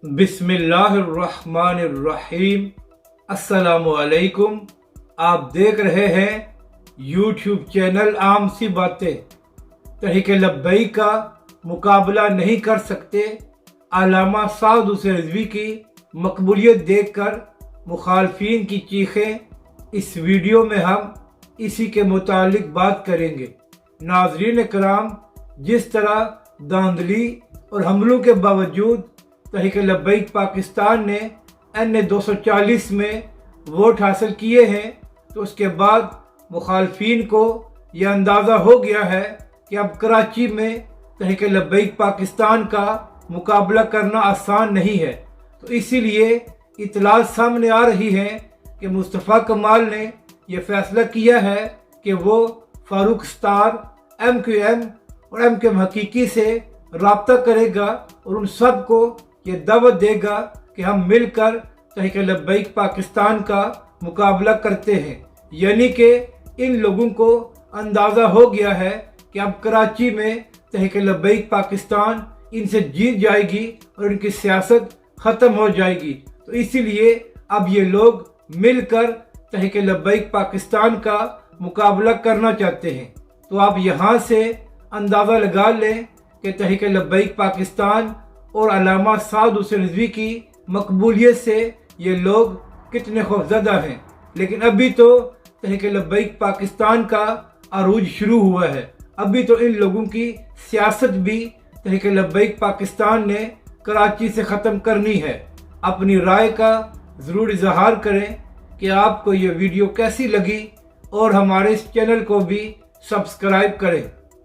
बिस्मिल्लाहिर्रहमानिर्रहीम। अस्सलाम वालेकुम। आप देख रहे हैं यूट्यूब चैनल आम सी बातें। तहरीक लब्बैक का मुकाबला नहीं कर सकते। अल्लामा साद हुसैन रिजवी की मकबूलियत देखकर मुखालफीन की चीखें। इस वीडियो में हम इसी के मुतालिक बात करेंगे। नाज़रीन कराम, जिस तरह धांधली और हमलों के बावजूद तहरीक लब्बैक पाकिस्तान ने NA 240 में वोट हासिल किए हैं, तो उसके बाद मुखालफीन को यह अंदाज़ा हो गया है कि अब कराची में तहरीक लब्बैक पाकिस्तान का मुकाबला करना आसान नहीं है। तो इसीलिए इतलात सामने आ रही है कि मुस्तफ़ा कमाल ने यह फैसला किया है कि वो फारूक स्टार, MQM और MQM हकीकी से रब्ता करेगा और उन सब को ये दावत देगा कि हम मिलकर तहरीक लब्बैक पाकिस्तान का मुकाबला करते हैं। यानी कि इन लोगों को अंदाज़ा हो गया है कि अब कराची में तहरीक लब्बैक पाकिस्तान इनसे जीत जाएगी और इनकी सियासत ख़त्म हो जाएगी। तो इसीलिए अब ये लोग मिलकर तहरीक लब्बैक पाकिस्तान का मुकाबला करना चाहते हैं। तो आप यहाँ से अंदाज़ा लगा लें कि तहरीक लब्बैक पाकिस्तान और अल्लामा साद हुसैन रिजवी की मकबूलियत से ये लोग कितने खौफज़दा हैं। लेकिन अभी तो तहरीक लब्बैक पाकिस्तान का अरूज शुरू हुआ है। अभी तो इन लोगों की सियासत भी तहरीक लब्बैक पाकिस्तान ने कराची से ख़त्म करनी है। अपनी राय का ज़रूर इजहार करें कि आपको ये वीडियो कैसी लगी और हमारे इस चैनल को भी सब्सक्राइब करें।